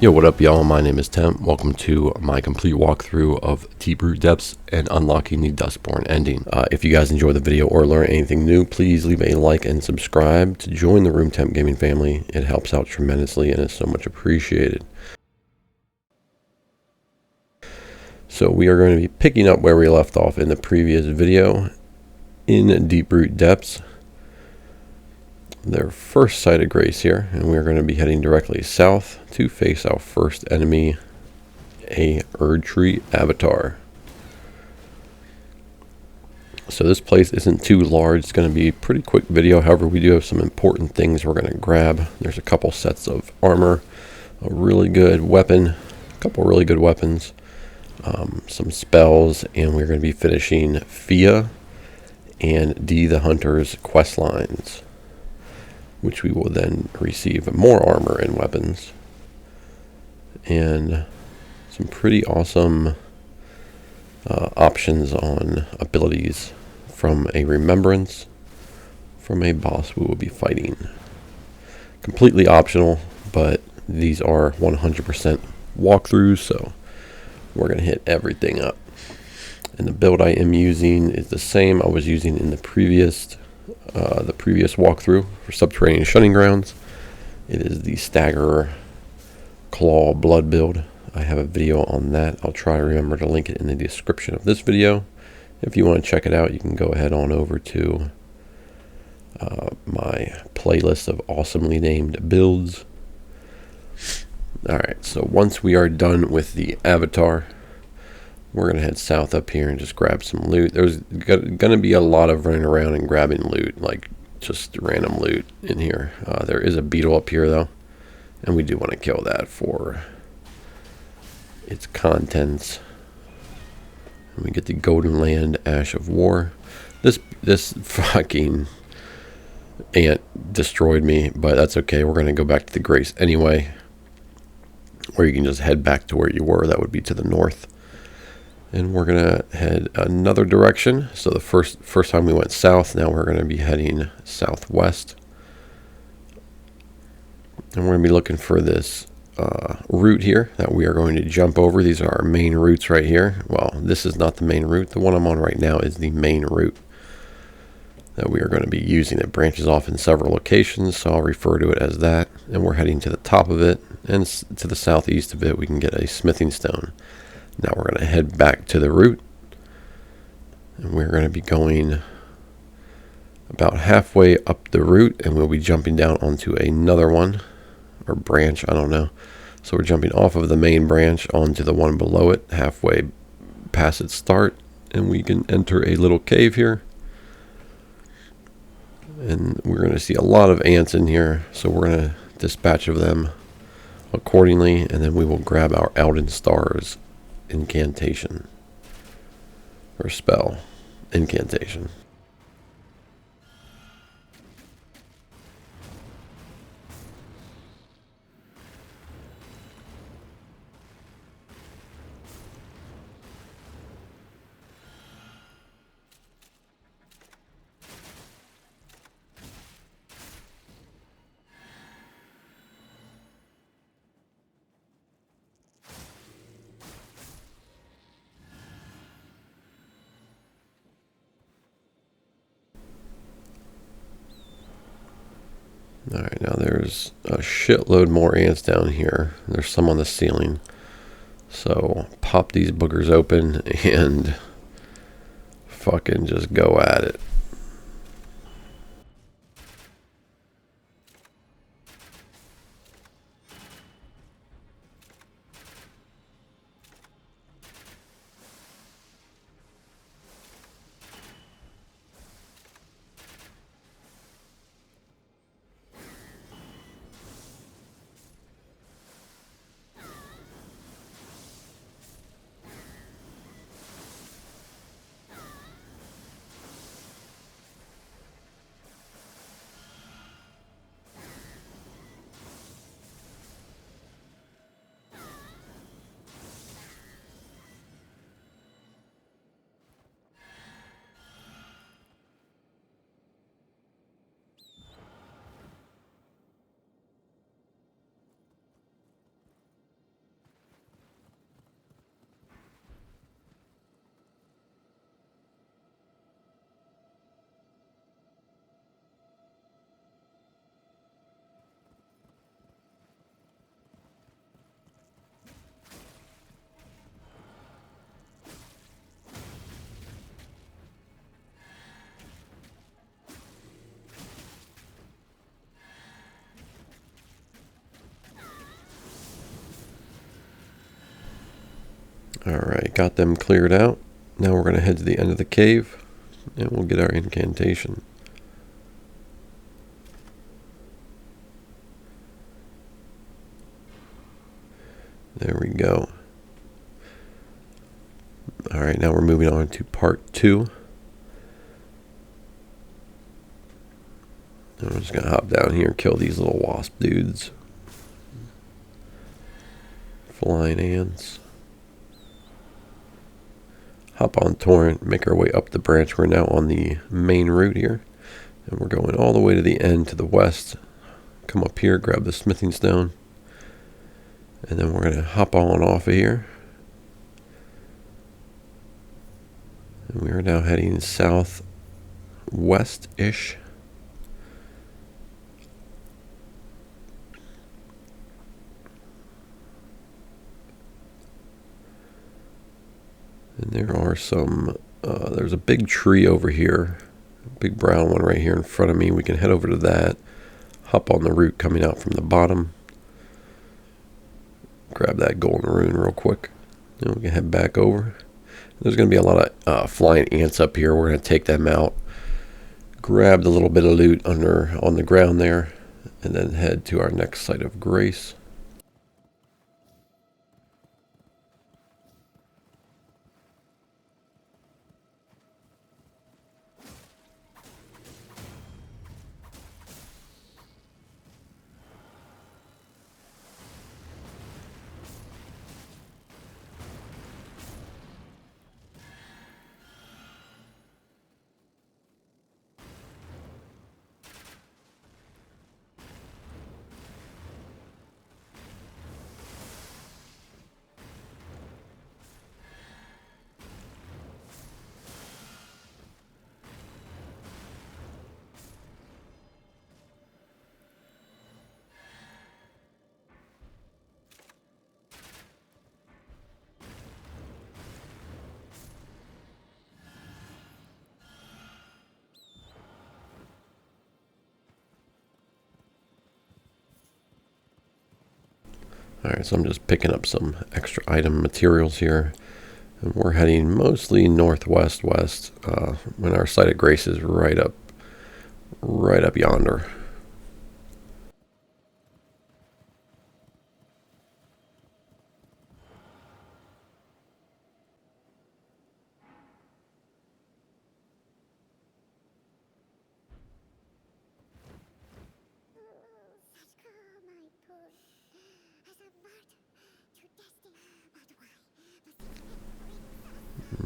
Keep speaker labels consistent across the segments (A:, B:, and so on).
A: Yo, what up y'all? My name is Tim. Welcome to my complete walkthrough of Deeproot depths and unlocking the Duskborn ending. If you guys enjoy the video or learn anything new, please leave a like and subscribe to join the Room Temp Gaming family. It helps out tremendously and is so much appreciated. So we are going to be picking up where we left off in the previous video in Deeproot depths. Their first site of grace here, and we're going to be heading directly south to face our first enemy, a Erdtree avatar. So this place isn't too large. It's going to be a pretty quick video. However, we do have some important things we're going to grab. There's a couple sets of armor, a really good weapon, a couple really good weapons, some spells, and we're going to be finishing Fia and D the Hunter's quest lines, which we will then receive more armor and weapons, and some pretty awesome options on abilities from a Remembrance from a boss we will be fighting. Completely optional, but these are 100% walkthroughs, so we're going to hit everything up. And the build I am using is the same I was using in the previous walkthrough for Subterranean Shunning Grounds. It is the Stagger Claw Blood build. I have a video on that. I'll try to remember to link it in the description of this video. If you want to check it out, you can go ahead on over to my playlist of awesomely named builds. Alright, so once we are done with the avatar, we're going to head south up here and just grab some loot. There's going to be a lot of running around and grabbing loot, like just random loot in here. There is a beetle up here though, and we do want to kill that for its contents. And we get the Golden Land Ash of War. This fucking ant destroyed me, but that's okay. We're going to go back to the Grace anyway, or you can just head back to where you were. That would be to the north. And we're going to head another direction. So the first time we went south, now we're going to be heading southwest. And we're going to be looking for this route here that we are going to jump over. These are our main routes right here. Well, this is not the main route. The one I'm on right now is the main route that we are going to be using. It branches off in several locations, so I'll refer to it as that. And we're heading to the top of it, and to the southeast of it we can get a smithing stone. Now we're going to head back to the route, and we're going to be going about halfway up the route, and we'll be jumping down onto another one, or branch, I don't know. So we're jumping off of the main branch onto the one below it, halfway past its start, and we can enter a little cave here. And we're going to see a lot of ants in here, so we're going to dispatch of them accordingly, and then we will grab our Elden Stars incantation, or spell incantation. Alright, now there's a shitload more ants down here. There's some on the ceiling. So pop these boogers open and fucking just go at it. Alright, got them cleared out. Now we're going to head to the end of the cave, and we'll get our incantation. There we go. Alright, now we're moving on to part 2. I'm just going to hop down here and kill these little wasp dudes. Flying ants. Hop on Torrent, make our way up the branch. We're now on the main route here. And we're going all the way to the end to the west. Come up here, grab the smithing stone. And then we're going to hop on off of here. And we are now heading southwest-ish. And there are some, there's a big tree over here. A big brown one right here in front of me. We can head over to that. Hop on the route coming out from the bottom. Grab that golden rune real quick. Then we can head back over. There's going to be a lot of flying ants up here. We're going to take them out. Grab the little bit of loot on the ground there. And then head to our next site of grace. Alright, so I'm just picking up some extra item materials here. And we're heading mostly northwest-west when our site of grace is right up yonder.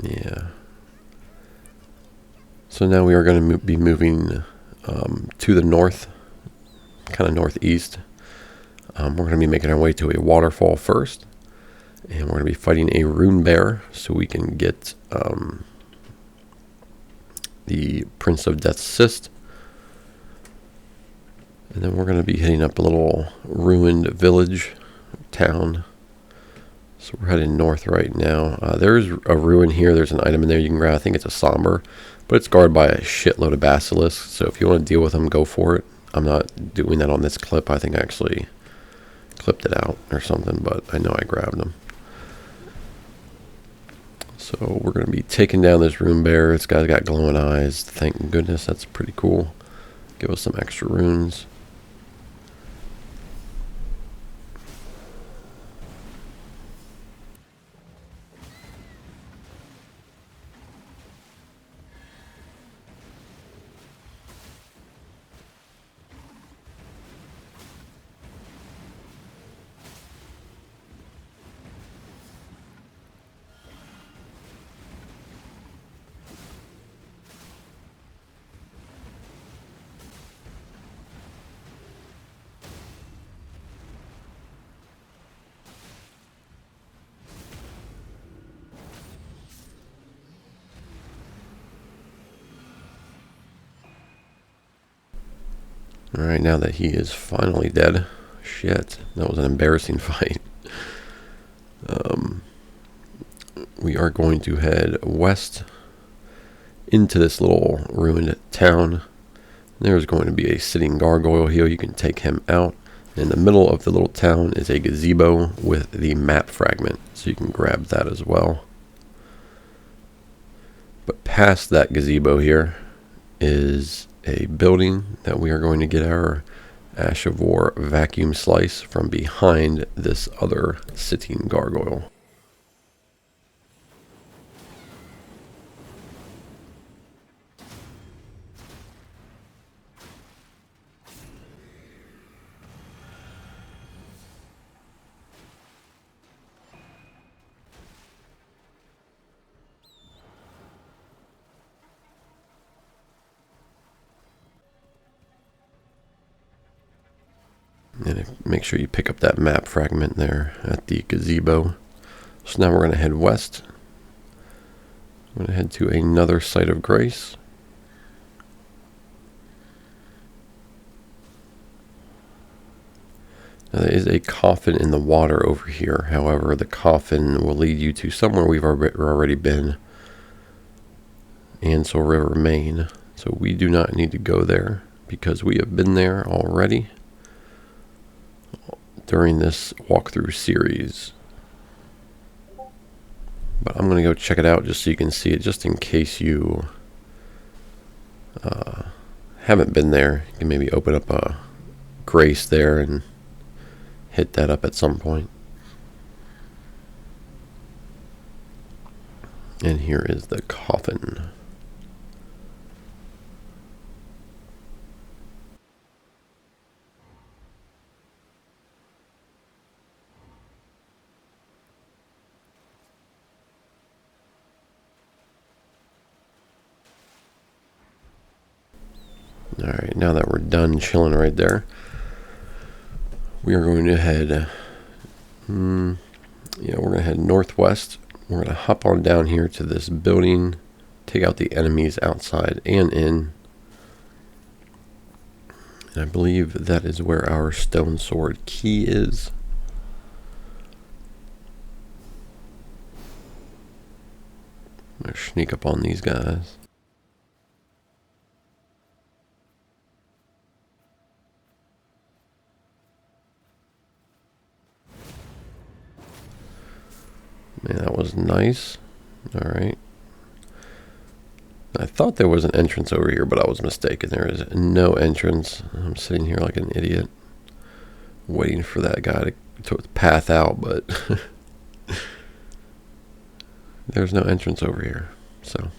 A: Yeah. So now we are going to be moving to the north, kind of northeast. We're going to be making our way to a waterfall first. And we're going to be fighting a rune bear so we can get the Prince of Death's Cyst. And then we're going to be hitting up a little ruined village, town. So we're heading north right now. There's a ruin here. There's an item in there you can grab. I think it's a somber, but it's guarded by a shitload of basilisks. So if you want to deal with them, go for it. I'm not doing that on this clip. I think I actually clipped it out or something, but I know I grabbed them. So we're going to be taking down this rune bear. This guy's got glowing eyes. Thank goodness. That's pretty cool. Give us some extra runes. Alright, now that he is finally dead. Shit, that was an embarrassing fight. We are going to head west into this little ruined town. There's going to be a sitting gargoyle here. You can take him out. In the middle of the little town is a gazebo with the map fragment, so you can grab that as well. But past that gazebo here is a building that we are going to get our Ash of War Vacuum Slice from behind this other sitting gargoyle. And make sure you pick up that map fragment there at the gazebo. So now we're going to head west. We're going to head to another site of grace. Now there is a coffin in the water over here. However, the coffin will lead you to somewhere we've already been. Ansel River, Maine. So we do not need to go there because we have been there already during this walkthrough series. But I'm going to go check it out just so you can see it, just in case you haven't been there. You can maybe open up a grace there and hit that up at some point. And here is the coffin. Alright, now that we're done chilling right there, we are going to head, we're going to head northwest. We're going to hop on down here to this building, take out the enemies outside and in. And I believe that is where our Stonesword Key is. I'm going to sneak up on these guys. Man, that was nice. Alright. I thought there was an entrance over here, but I was mistaken. There is no entrance. I'm sitting here like an idiot, waiting for that guy to path out, but there's no entrance over here. So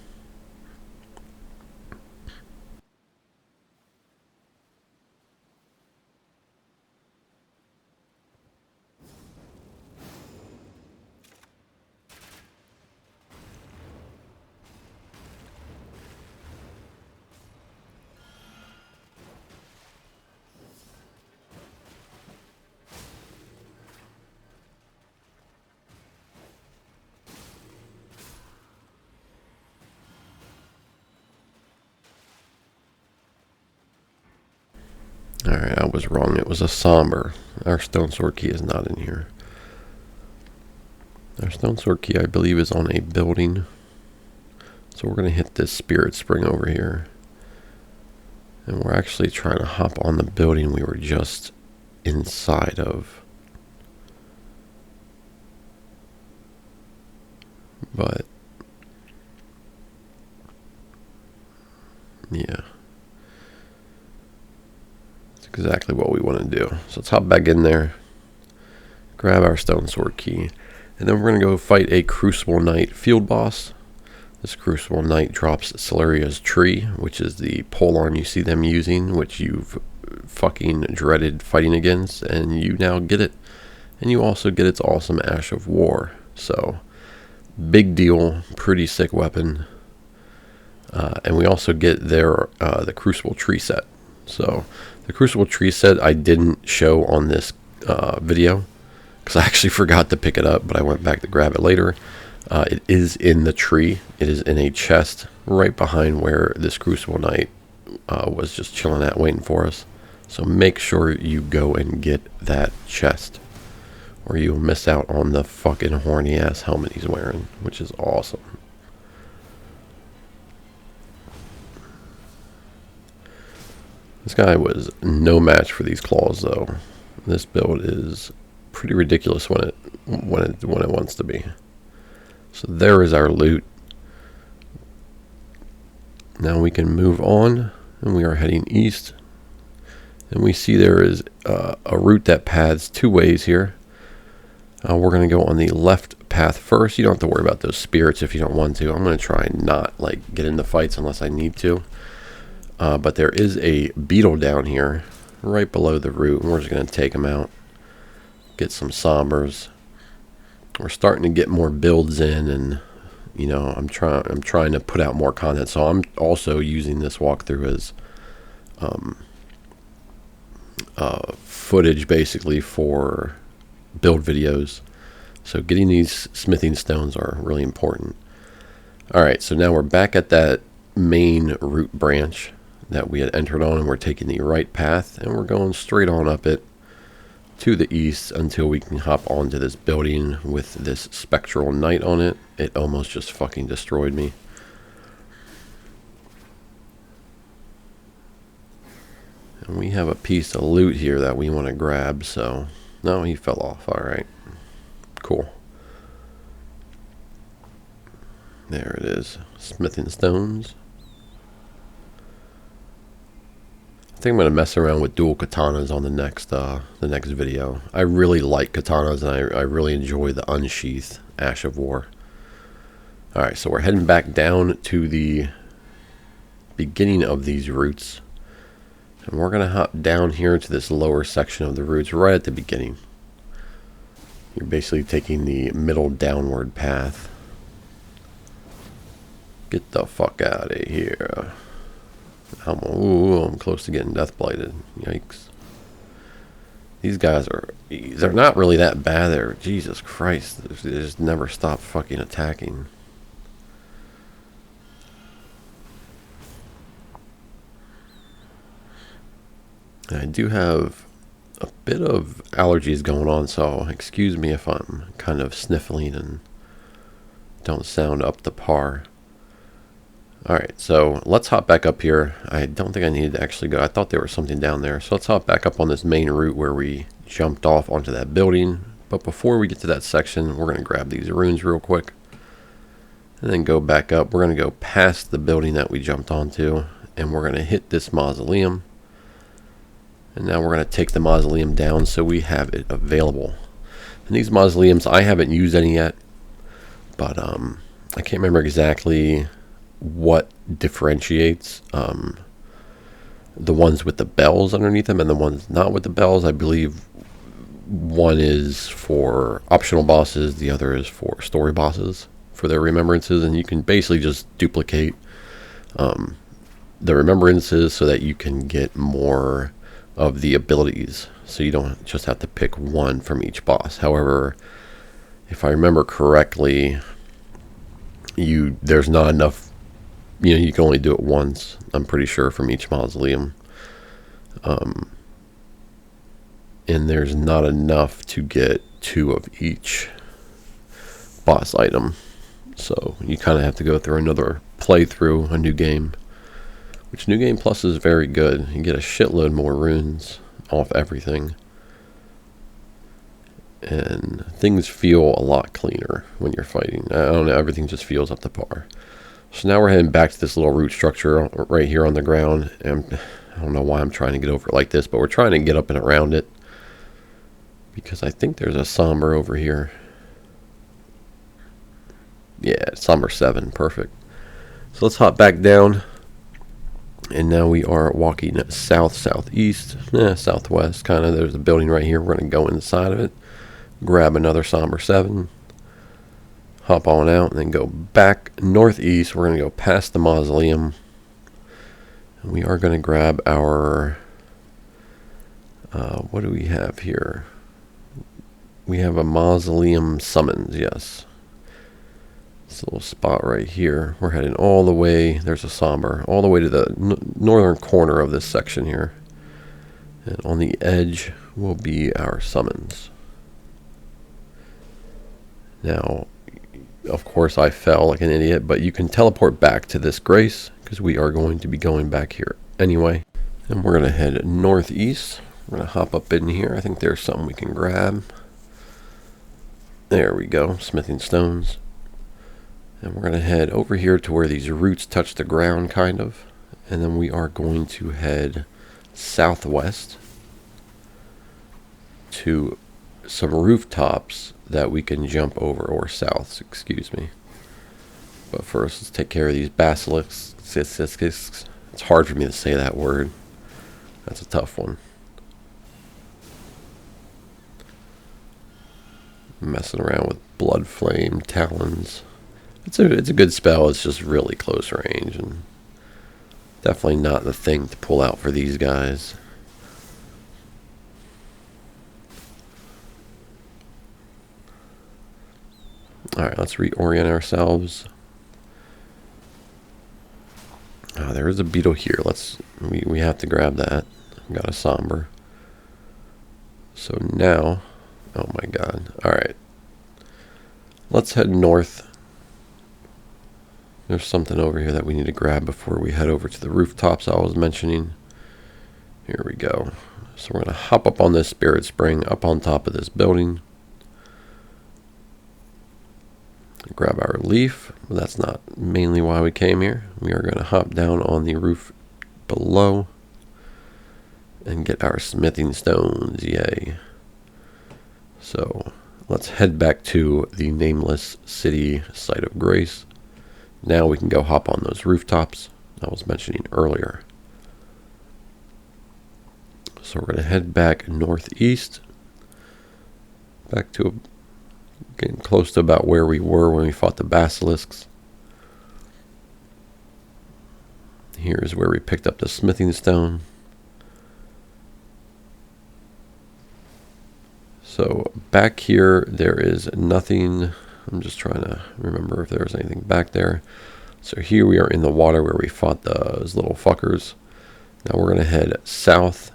A: alright, I was wrong. It was a somber. Our Stonesword Key is not in here. Our Stonesword Key, I believe, is on a building. So we're going to hit this Spirit Spring over here. And we're actually trying to hop on the building we were just inside of. But yeah. Exactly what we want to do. So let's hop back in there, grab our Stonesword Key, and then we're going to go fight a Crucible Knight field boss. This Crucible Knight drops Siluria's tree, which is the polearm you see them using, which you've fucking dreaded fighting against, and you now get it. And you also get its awesome Ash of War. So, big deal, pretty sick weapon. And we also get their the Crucible Tree Set. So, the Crucible Tree Set I didn't show on this video because I actually forgot to pick it up, but I went back to grab it later. It is in the tree. It is in a chest right behind where this Crucible Knight was just chilling at, waiting for us. So make sure you go and get that chest, or you'll miss out on the fucking horny ass helmet he's wearing, which is awesome. This guy was no match for these claws, though. This build is pretty ridiculous when it wants to be. So there is our loot. Now we can move on, and we are heading east. And we see there is a route that paths two ways here. We're going to go on the left path first. You don't have to worry about those spirits if you don't want to. I'm going to try and not like get into fights unless I need to. But there is a beetle down here right below the route, and we're just going to take him out. Get some sombers. We're starting to get more builds in, and you know, I'm trying to put out more content. So I'm also using this walkthrough as footage basically for build videos. So getting these smithing stones are really important. Alright, so now we're back at that main route branch that we had entered on, and we're taking the right path, and we're going straight on up it to the east until we can hop onto this building with this spectral knight on it. It almost just fucking destroyed me. And we have a piece of loot here that we want to grab, so... No, he fell off. Alright. Cool. There it is. Smithing stones. I think I'm going to mess around with dual katanas on the next video. I really like katanas, and I really enjoy the unsheath Ash of War. Alright, so we're heading back down to the beginning of these routes. And we're going to hop down here to this lower section of the routes right at the beginning. You're basically taking the middle downward path. Get the fuck out of here. I'm close to getting death blighted. Yikes. These guys they're not really that bad. They're, Jesus Christ, they just never stop fucking attacking. I do have a bit of allergies going on, so excuse me if I'm kind of sniffling and don't sound up to par. Alright, so let's hop back up here. I don't think I needed to actually go. I thought there was something down there. So let's hop back up on this main route where we jumped off onto that building. But before we get to that section, we're going to grab these runes real quick. And then go back up. We're going to go past the building that we jumped onto. And we're going to hit this mausoleum. And now we're going to take the mausoleum down so we have it available. And these mausoleums, I haven't used any yet. But I can't remember exactly what differentiates the ones with the bells underneath them and the ones not with the bells. I believe one is for optional bosses, the other is for story bosses for their remembrances, and you can basically just duplicate the remembrances so that you can get more of the abilities, so you don't just have to pick one from each boss. However, if I remember correctly, there's not enough. You know, you can only do it once, I'm pretty sure, from each mausoleum. And there's not enough to get 2 of each boss item. So you kind of have to go through another playthrough, a new game. Which New Game Plus is very good. You get a shitload more runes off everything. And things feel a lot cleaner when you're fighting. I don't know, everything just feels up to par. So now we're heading back to this little root structure right here on the ground. And I don't know why I'm trying to get over it like this, but we're trying to get up and around it. Because I think there's a somber over here. Yeah, somber 7. Perfect. So let's hop back down. And now we are walking south, southeast, southwest kind of. There's a building right here. We're going to go inside of it. Grab another somber 7. Hop on out and then go back northeast. We're going to go past the mausoleum. And we are going to grab our... what do we have here? We have a Mausoleum Summons, yes. This little spot right here. We're heading all the way, there's a somber, all the way to the northern corner of this section here. And on the edge will be our summons. Now, of course I fell like an idiot, but you can teleport back to this grace, because we are going to be going back here anyway. And we're going to head northeast. We're going to hop up in here. I think there's something we can grab. There we go, smithing stones. And we're going to head over here to where these roots touch the ground, kind of. And then we are going to head southwest to some rooftops that we can jump over, or south, excuse me. But first, let's take care of these basilisks. It's hard for me to say that word. That's a tough one. Messing around with blood flame talons. It's a good spell. It's just really close range and definitely not the thing to pull out for these guys. All right, let's reorient ourselves. There is a beetle here. We have to grab that. Got a somber. So now, oh my god. All right, let's head north. There's something over here that we need to grab before we head over to the rooftops I was mentioning. Here we go. So we're going to hop up on this spirit spring up on top of this building. Grab our leaf. But that's not mainly why we came here. We are going to hop down on the roof below and get our smithing stones. Yay. So let's head back to the nameless city site of grace. Now we can go hop on those rooftops I was mentioning earlier. So we're going to head back northeast, back to getting close to about where we were when we fought the basilisks. Here's where we picked up the smithing stone. So back here there is nothing. I'm just trying to remember if there was anything back there. So here we are in the water where we fought those little fuckers. Now we're going to head south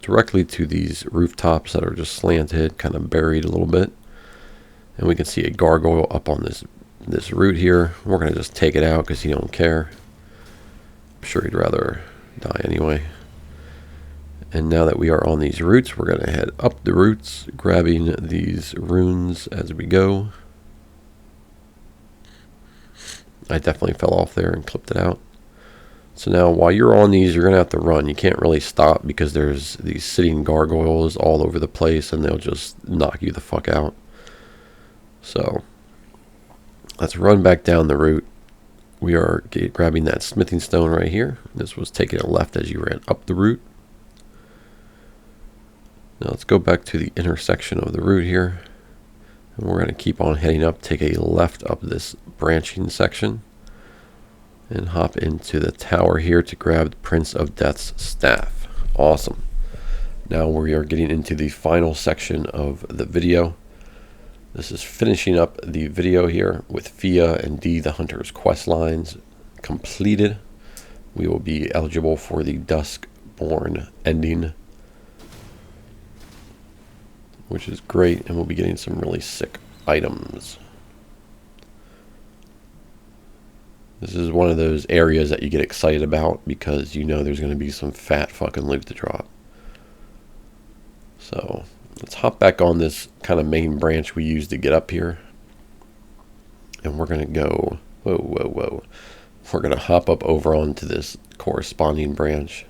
A: directly to these rooftops that are just slanted, kind of buried a little bit. And we can see a gargoyle up on this root here. We're going to just take it out because he don't care. I'm sure he'd rather die anyway. And now that we are on these roots, we're going to head up the roots, grabbing these runes as we go. I definitely fell off there and clipped it out. So now while you're on these, you're going to have to run. You can't really stop because there's these sitting gargoyles all over the place and they'll just knock you the fuck out. So let's run back down the route. We are grabbing that smithing stone right here. This was taking a left as you ran up the route. Now let's go back to the intersection of the route here. And we're going to keep on heading up, take a left up this branching section, and hop into the tower here to grab the Prince of Death's staff. Awesome. Now we are getting into the final section of the video. This is finishing up the video here with Fia and Dee the Hunter's quest lines completed. We will be eligible for the Duskborn ending, which is great, and we'll be getting some really sick items. This is one of those areas that you get excited about because you know there's going to be some fat fucking loot to drop. So let's hop back on this kind of main branch we used to get up here. And we're going to go, whoa. We're going to hop up over onto this corresponding branch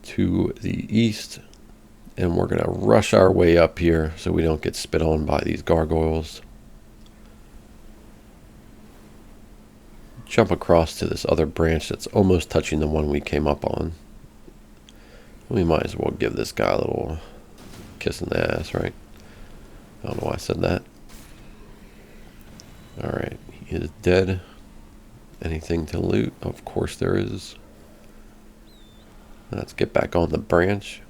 A: to the east. And we're going to rush our way up here so we don't get spit on by these gargoyles. Jump across to this other branch that's almost touching the one we came up on. We might as well give this guy a little kiss in the ass, right? I don't know why I said that. Alright, he is dead. Anything to loot? Of course there is. Let's get back on the branch.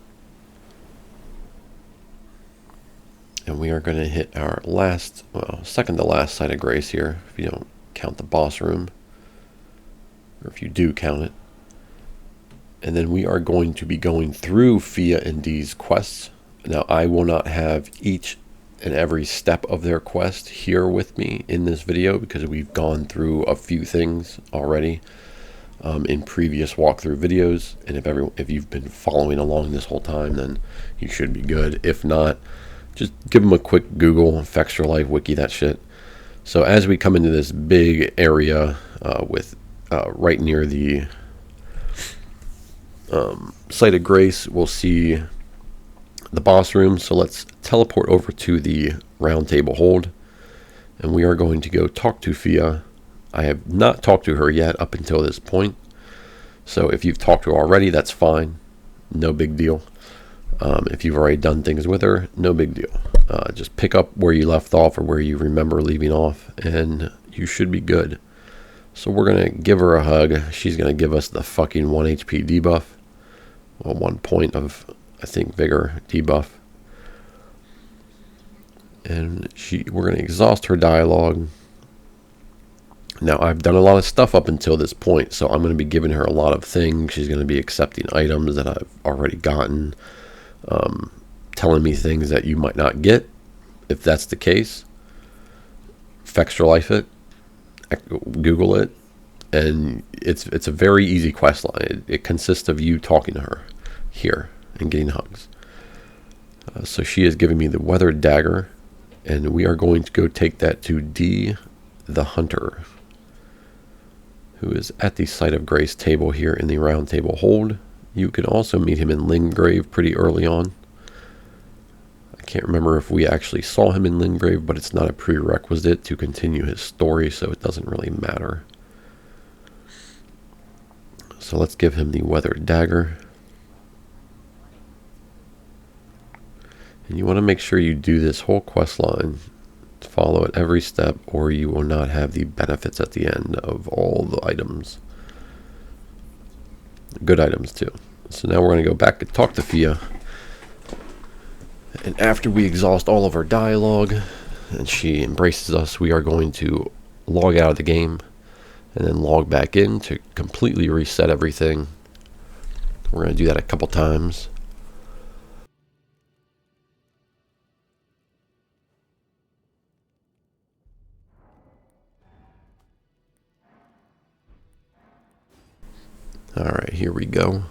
A: And we are going to hit our last, well, second to last site of grace here, if you don't count the boss room. Or if you do count it. And then we are going to be going through Fia and Dee's quests. Now, I will not have each and every step of their quest here with me in this video because we've gone through a few things already. in previous walkthrough videos, and if you've been following along this whole time, then you should be good. If not, just give them a quick Google, Fextra Life Wiki, that shit. So as we come into this big area with right near the Site of Grace, we'll see the boss room. So let's teleport over to the Round Table Hold, and we are going to go talk to Fia. I have not talked to her yet up until this point, so if you've talked to her already, that's fine, no big deal. If you've already done things with her, no big deal. Just pick up where you left off or where you remember leaving off, and you should be good. So we're going to give her a hug. She's going to give us the fucking 1 HP debuff. Well, 1 point of, I think, vigor debuff. And we're going to exhaust her dialogue. Now, I've done a lot of stuff up until this point, so I'm going to be giving her a lot of things. She's going to be accepting items that I've already gotten. Telling me things that you might not get. If that's the case, Fextra Life it, Google it, and it's a very easy quest line. It consists of you talking to her here and getting hugs. So she is giving me the Weathered Dagger, and we are going to go take that to D the Hunter, who is at the Site of Grace table here in the Round Table Hold. You can also meet him in Lingrave pretty early on. I can't remember if we actually saw him in Lingrave, but it's not a prerequisite to continue his story, so it doesn't really matter. So let's give him the Weathered Dagger. And you want to make sure you do this whole quest line, follow it every step, or you will not have the benefits at the end of all the items. Good items too. So now we're going to go back and talk to Fia. And after we exhaust all of our dialogue and she embraces us, we are going to log out of the game and then log back in to completely reset everything. We're going to do that a couple times. Alright, here we go.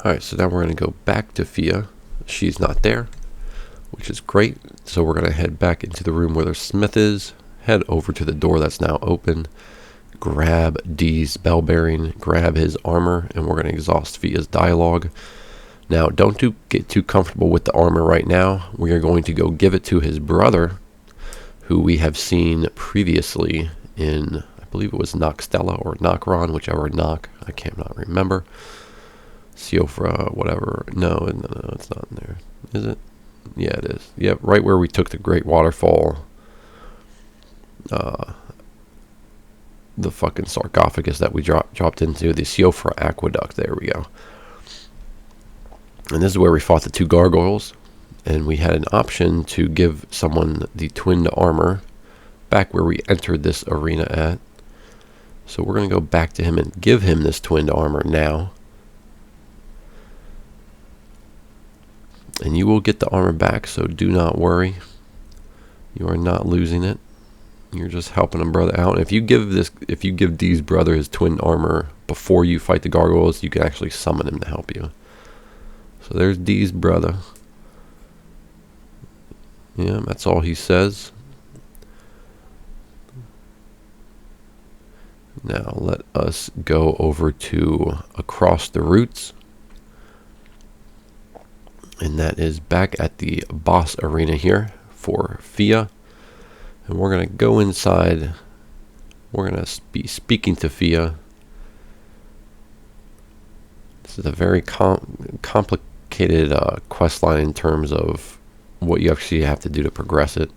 A: Alright, so now we're going to go back to Fia. She's not there, which is great. So we're going to head back into the room where the smith is. Head over to the door that's now open, grab D's bell bearing, grab his armor, and we're going to exhaust Fia's dialogue. Now, don't get too comfortable with the armor right now. We are going to go give it to his brother, who we have seen previously in, I believe it was Noxtella or Nokron, whichever Nock, I cannot remember. Siofra, whatever. No, it's not in there. Is it? Yeah, it is. Yep, right where we took the Great Waterfall. The fucking sarcophagus that we dropped into, the Siofra Aqueduct. There we go. And this is where we fought the 2 gargoyles, and we had an option to give someone the twinned armor back where we entered this arena at. So we're going to go back to him and give him this twinned armor now. And you will get the armor back, so do not worry. You are not losing it. You're just helping a brother out. If you give D's brother his twin armor before you fight the gargoyles, you can actually summon him to help you. So there's D's brother. Yeah, that's all he says. Now let us go over to Across the Roots. And that is back at the boss arena here for Fia. And we're going to go inside. We're going to be speaking to Fia. This is a very complicated quest line in terms of what you actually have to do to progress it.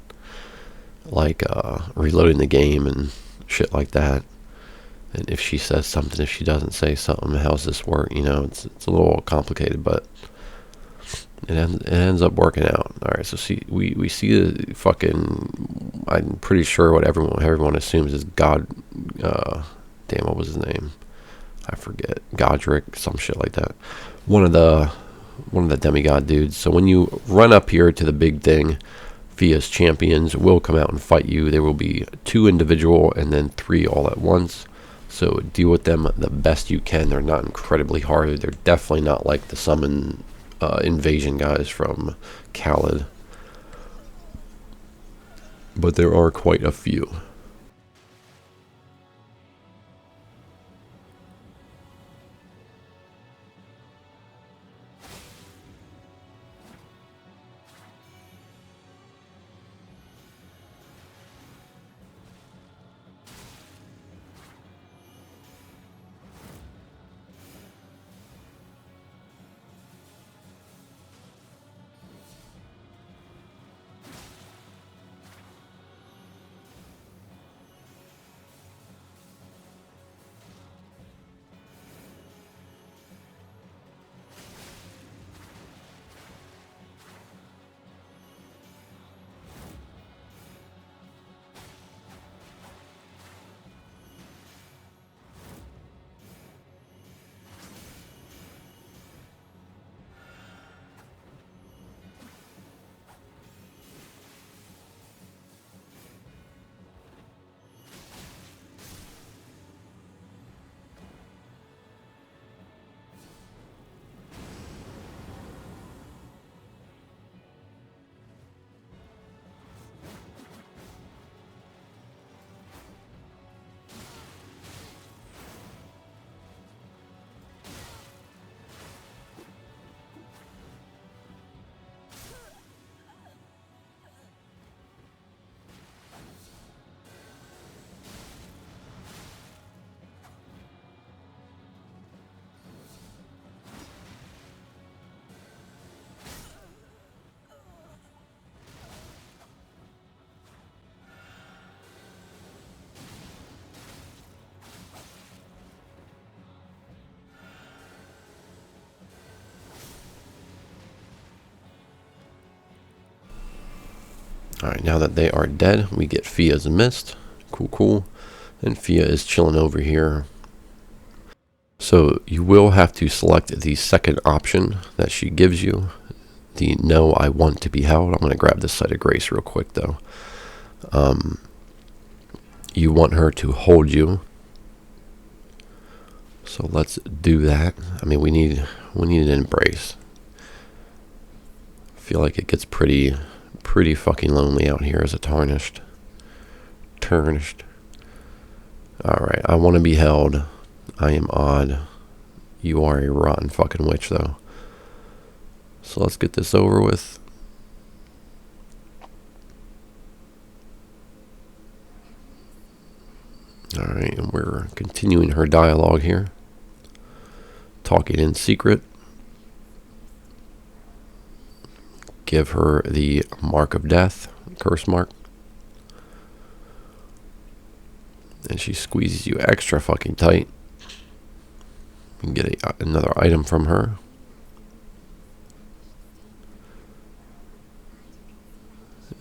A: Like reloading the game and shit like that. And if she says something, if she doesn't say something, how's this work? You know, it's a little complicated, but It ends up working out. All right, so see, we see the fucking. I'm pretty sure what everyone assumes is God. Damn, what was his name? I forget. Godric, some shit like that. One of the demigod dudes. So when you run up here to the big thing, Fia's champions will come out and fight you. There will be 2 individual and then 3 all at once. So deal with them the best you can. They're not incredibly hard. They're definitely not like the summon invasion guys from Khaled. But there are quite a few. Alright, now that they are dead, we get Fia's Mist. Cool. And Fia is chilling over here. So you will have to select the second option that she gives you. The no, I want to be held. I'm going to grab this Site of Grace real quick though. You want her to hold you. So let's do that. I mean, we need an embrace. I feel like it gets pretty fucking lonely out here as a tarnished. Alright, I want to be held. I am odd. You are a rotten fucking witch though. So let's get this over with. Alright, and we're continuing her dialogue here. Talking in secret. Give her the Mark of Death, curse mark. And she squeezes you extra fucking tight. You can get another item from her.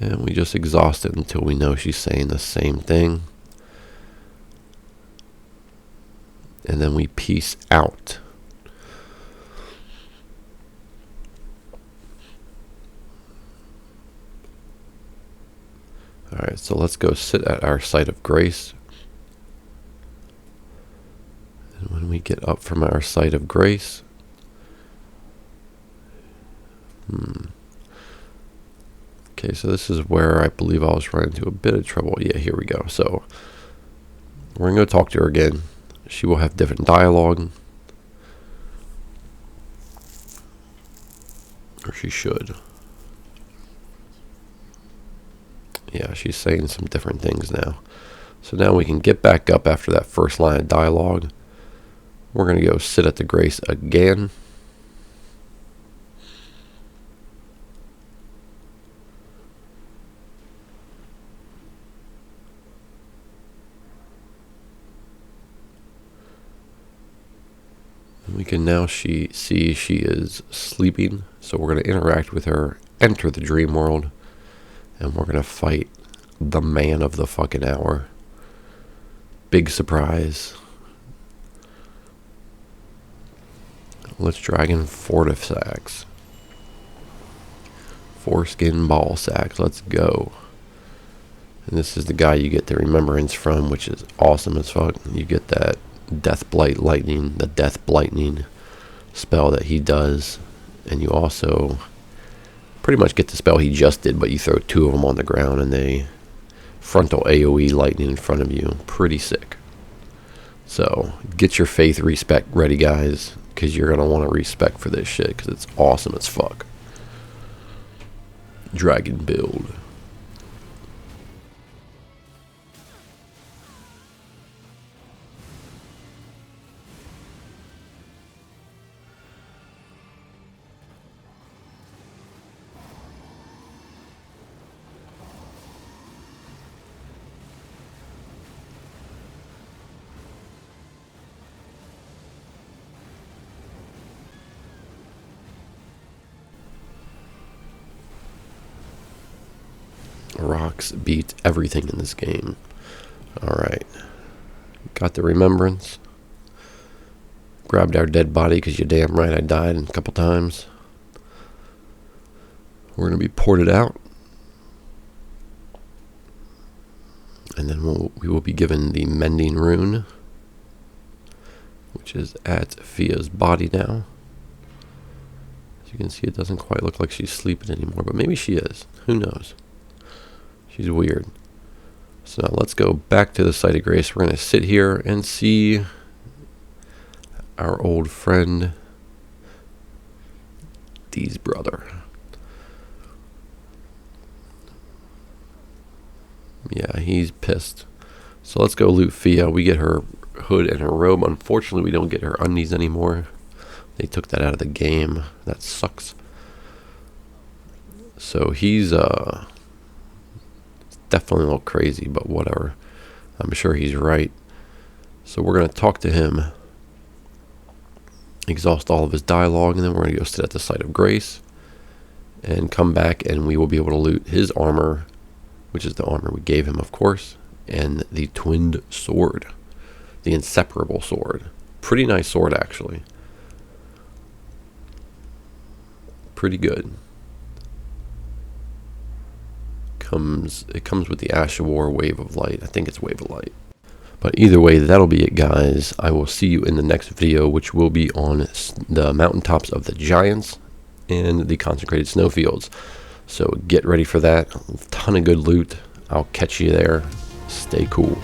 A: And we just exhaust it until we know she's saying the same thing. And then we peace out. Alright, so let's go sit at our Site of Grace. And when we get up from our Site of Grace... Okay, so this is where I believe I was running into a bit of trouble. Yeah, here we go. So, we're going to go talk to her again. She will have different dialogue. Or she should. Yeah, she's saying some different things now. So now we can get back up after that first line of dialogue. We're going to go sit at the Grace again. And we can now see she is sleeping. So we're going to interact with her, enter the dream world, and we're going to fight the man of the fucking hour. Big surprise. Let's Dragon Fortisax. Foreskin Ball Sacks. Let's go. And this is the guy you get the Remembrance from, which is awesome as fuck. You get that Death Blight Lightning, the Death Blightning spell that he does. And you also pretty much get the spell he just did, but you throw two of them on the ground and they frontal AoE lightning in front of you. Pretty sick. So get your faith respec ready, guys, because you're going to want to respec for this shit because it's awesome as fuck. Dragon build. Rocks beat everything in this game. Alright. Got the Remembrance. Grabbed our dead body because you're damn right I died a couple times. We're going to be ported out. And then we will be given the Mending Rune, which is at Fia's body now. As you can see, it doesn't quite look like she's sleeping anymore, but maybe she is. Who knows? She's weird. So now let's go back to the site of grace. We're going to sit here and see our old friend Dee's brother. Yeah, he's pissed. So let's go loot Fia. We get her hood and her robe. Unfortunately, we don't get her undies anymore. They took that out of the game. That sucks. So he's definitely a little crazy, but whatever. I'm sure he's right. So we're going to talk to him, exhaust all of his dialogue, and then we're going to go sit at the site of grace and come back, and we will be able to loot his armor, which is the armor we gave him, of course, and the twinned sword, the Inseperable Sword. Pretty nice sword, actually. Pretty good. It comes with the Ash of War, Wave of Light. I think it's Wave of Light. But either way, that'll be it, guys. I will see you in the next video, which will be on the mountaintops of the Giants and the consecrated snowfields. So get ready for that. A ton of good loot. I'll catch you there. Stay cool.